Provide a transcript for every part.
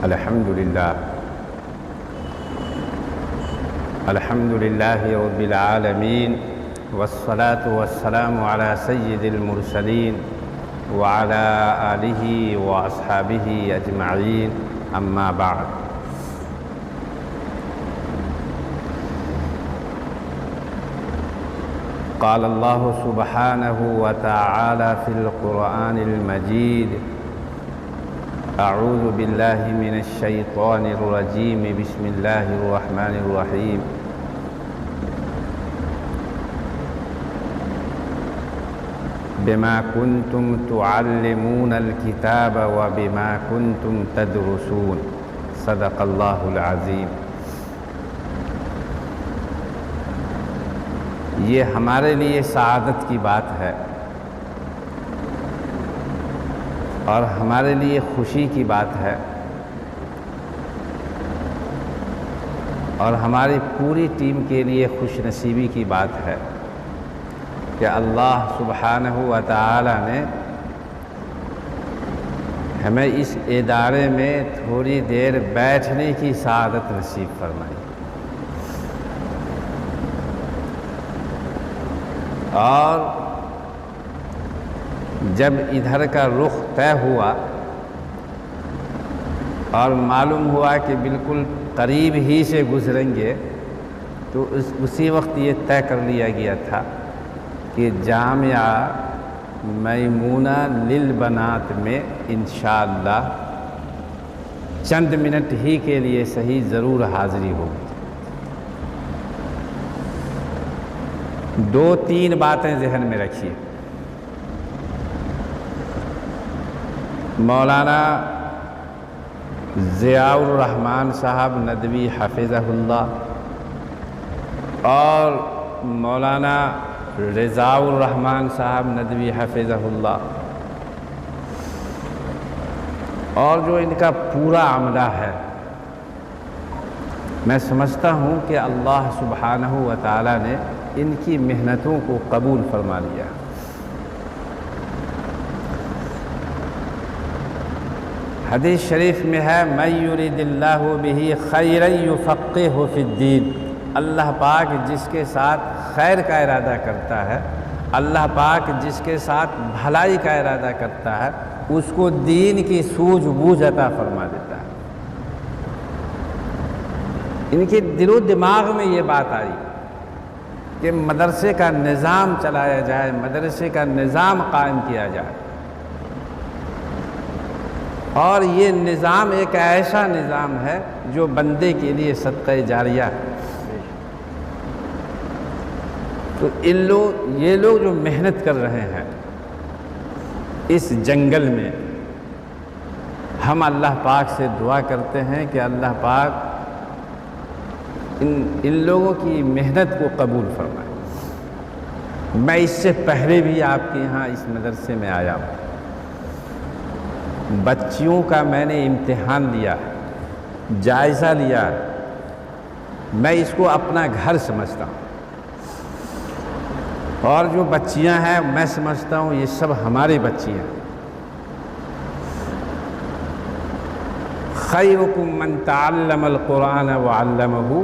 الحمد لله رب العالمين والصلاة والسلام على سيد المرسلين وعلى آله وأصحابه أجمعين أما بعد. قال الله سبحانه وتعالى في القرآن المجيد: أعوذ بالله من الشيطان الرجيم، بسم الله الرحمن الرحيم. بما كنتم تعلمون الكتاب وبما كنتم تدرسون. صدق الله العظيم. یہ ہمارے لیے سعادت کی بات ہے اور ہمارے لیے خوشی کی بات ہے اور ہماری پوری ٹیم کے لیے خوش نصیبی کی بات ہے کہ اللہ سبحانہ و تعالی نے ہمیں اس ادارے میں تھوڑی دیر بیٹھنے کی سعادت نصیب فرمائی. اور جب ادھر کا رخ طے ہوا اور معلوم ہوا کہ بالکل قریب ہی سے گزریں گے تو اسی وقت یہ طے کر لیا گیا تھا کہ جامعہ میمونہ للبنات میں انشاءاللہ چند منٹ ہی کے لیے صحیح ضرور حاضری ہوگی. دو تین باتیں ذہن میں رکھیے. مولانا ضیاء الرحمن صاحب ندوی حفظہ اللہ اور مولانا رضا الرحمن صاحب ندوی حفظہ اللہ اور جو ان کا پورا عملہ ہے، میں سمجھتا ہوں کہ اللہ سبحانہ و تعالی نے ان کی محنتوں کو قبول فرما لیا. حدیث شریف میں ہے: من یرید اللہ بہ خیرا یفقہہ فی الدین. اللہ پاک جس کے ساتھ خیر کا ارادہ کرتا ہے، اللہ پاک جس کے ساتھ بھلائی کا ارادہ کرتا ہے، اس کو دین کی سوجھ بوجھ عطا فرما دیتا ہے. ان کے دل و دماغ میں یہ بات آئی کہ مدرسے کا نظام چلایا جائے، مدرسے کا نظام قائم کیا جائے. اور یہ نظام ایک ایسا نظام ہے جو بندے کے لیے صدقہ جاریہ ہے. تو یہ لوگ جو محنت کر رہے ہیں اس جنگل میں، ہم اللہ پاک سے دعا کرتے ہیں کہ اللہ پاک ان لوگوں کی محنت کو قبول فرمائے. میں اس سے پہلے بھی آپ کے یہاں اس مدرسے میں آیا ہوں. بچیوں کا میں نے امتحان لیا، جائزہ لیا. میں اس کو اپنا گھر سمجھتا ہوں اور جو بچیاں ہیں میں سمجھتا ہوں یہ سب ہماری بچیاں ہیں. خیرکم من تعلم القرآن وعلمہ.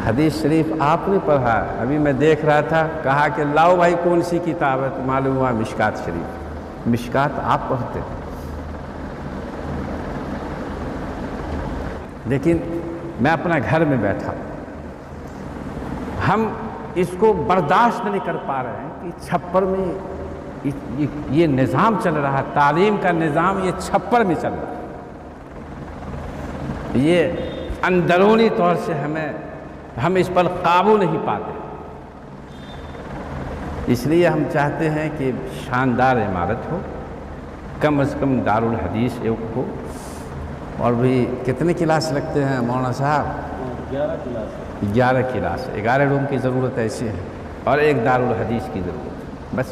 حدیث شریف آپ نے پڑھا، ابھی میں دیکھ رہا تھا، کہا کہ لاؤ بھائی کون سی کتاب ہے، تو معلوم ہوا مشکات شریف. مشکات آپ پڑھتے ہیں، لیکن میں اپنا گھر میں بیٹھا، ہم اس کو برداشت نہیں کر پا رہے ہیں کہ چھپر میں یہ نظام چل رہا ہے، تعلیم کا نظام یہ چھپر میں چل رہا ہے. یہ اندرونی طور سے ہم اس پر قابو نہیں پاتے. اس لیے ہم چاہتے ہیں کہ شاندار عمارت ہو، کم از کم دارالحدیث ایک ہو. اور بھی کتنے کلاس لگتے ہیں مولانا صاحب؟ 11 کلاس. 11 روم کی ضرورت ایسی ہے اور ایک دارالحدیث کی ضرورت بس.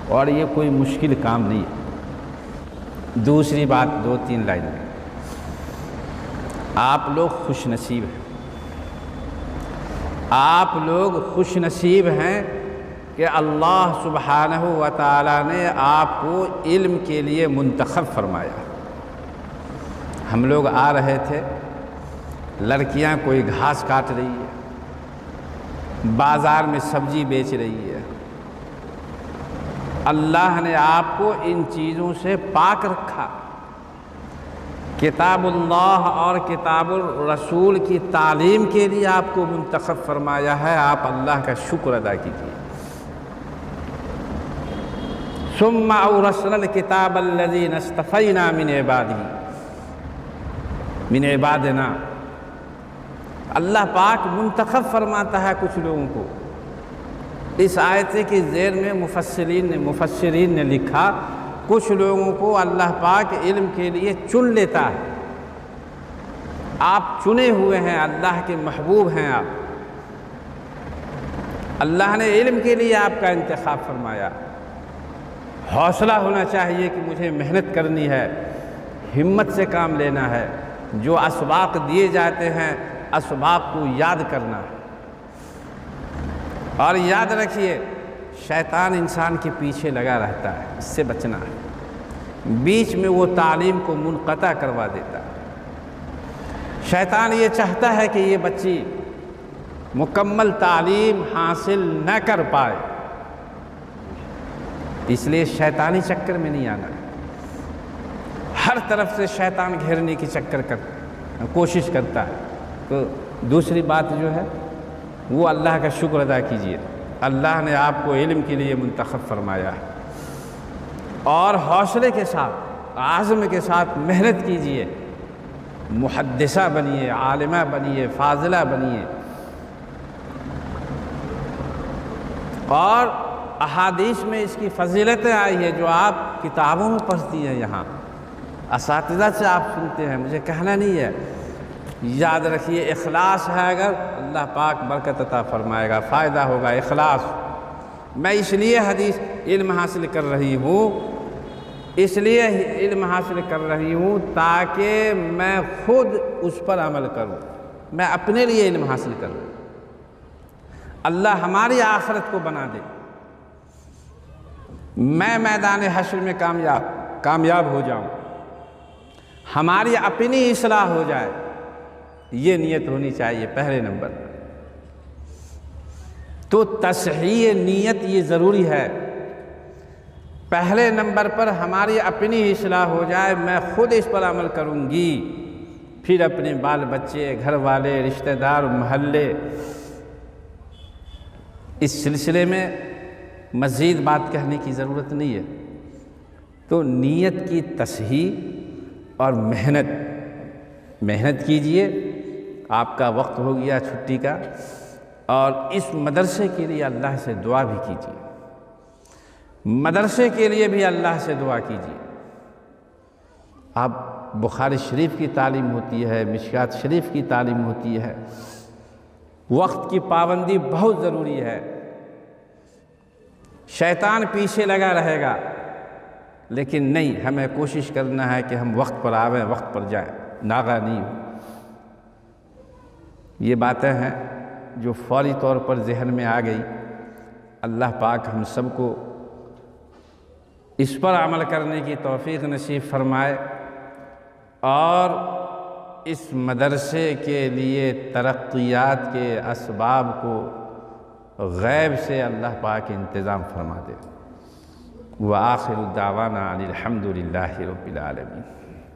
اور یہ کوئی مشکل کام نہیں ہے. دوسری بات 2-3 لائن میں، آپ لوگ خوش نصیب ہیں. آپ لوگ خوش نصیب ہیں کہ اللہ سبحانہ و تعالیٰ نے آپ کو علم کے لیے منتخب فرمایا۔ ہم لوگ آ رہے تھے، لڑکیاں کوئی گھاس کاٹ رہی ہے، بازار میں سبزی بیچ رہی ہے، اللہ نے آپ کو ان چیزوں سے پاک رکھا۔ کتاب اللہ اور کتاب الرسول کی تعلیم کے لیے آپ کو منتخب فرمایا ہے، آپ اللہ کا شکر ادا کیجیے۔ ثم اورثنا الکتاب الذین اصطفینا من عبادنا، اللہ پاک منتخب فرماتا ہے کچھ لوگوں کو۔ اس آیت کے ذیل میں مفسرین نے لکھا کچھ لوگوں کو اللہ پاک علم کے لیے چن لیتا ہے۔ آپ چنے ہوئے ہیں، اللہ کے محبوب ہیں آپ، اللہ نے علم کے لیے آپ کا انتخاب فرمایا۔ حوصلہ ہونا چاہیے کہ مجھے محنت کرنی ہے، ہمت سے کام لینا ہے، جو اسباق دیے جاتے ہیں اسباق کو یاد کرنا ہے۔ اور یاد رکھیے شیطان انسان کے پیچھے لگا رہتا ہے، اس سے بچنا ہے، بیچ میں وہ تعلیم کو منقطع کروا دیتا ہے۔ شیطان یہ چاہتا ہے کہ یہ بچی مکمل تعلیم حاصل نہ کر پائے، اس لیے شیطانی چکر میں نہیں آنا ہے۔ ہر طرف سے شیطان گھیرنے کی کوشش کرتا ہے۔ تو دوسری بات جو ہے وہ اللہ کا شکر ادا کیجیے، اللہ نے آپ کو علم کے لیے منتخب فرمایا ہے، اور حوصلے کے ساتھ عزم کے ساتھ محنت کیجیے، محدثہ بنیے، عالمہ بنیے، فاضلہ بنیے۔ اور احادیث میں اس کی فضیلتیں آئی ہیں جو آپ کتابوں میں پڑھتی ہیں، یہاں اساتذہ سے آپ سنتے ہیں، مجھے کہنا نہیں ہے۔ یاد رکھیے اخلاص ہے اگر، اللہ پاک برکت عطا فرمائے گا، فائدہ ہوگا۔ اخلاص، میں اس لیے علم حاصل کر رہی ہوں، اس لیے علم حاصل کر رہی ہوں تاکہ میں خود اس پر عمل کروں، میں اپنے لیے علم حاصل کروں، اللہ ہماری آخرت کو بنا دے، میں میدان حشر میں کامیاب ہو جاؤں، ہماری اپنی اصلاح ہو جائے، یہ نیت ہونی چاہیے پہلے نمبر پر۔ تو تصحیح نیت یہ ضروری ہے، پہلے نمبر پر ہماری اپنی اصلاح ہو جائے، میں خود اس پر عمل کروں گی، پھر اپنے بال بچے، گھر والے، رشتہ دار، محلے، اس سلسلے میں مزید بات کہنے کی ضرورت نہیں ہے۔ تو نیت کی تصحیح اور محنت کیجئے۔ آپ کا وقت ہو گیا چھٹی کا، اور اس مدرسے کے لیے اللہ سے دعا بھی کیجئے، مدرسے کے لیے بھی اللہ سے دعا کیجئے۔ اب بخاری شریف کی تعلیم ہوتی ہے، مشکات شریف کی تعلیم ہوتی ہے، وقت کی پابندی بہت ضروری ہے۔ شیطان پیچھے لگا رہے گا، لیکن نہیں، ہمیں کوشش کرنا ہے کہ ہم وقت پر آویں، وقت پر جائیں، ناغہ نہیں ہو۔ یہ باتیں ہیں جو فوری طور پر ذہن میں آ گئی۔ اللہ پاک ہم سب کو اس پر عمل کرنے کی توفیق نصیب فرمائے، اور اس مدرسے کے لیے ترقیات کے اسباب کو غیب سے اللہ پاک انتظام فرما دے۔ وآخر دعوانا ان الحمد للہ رب العالمین۔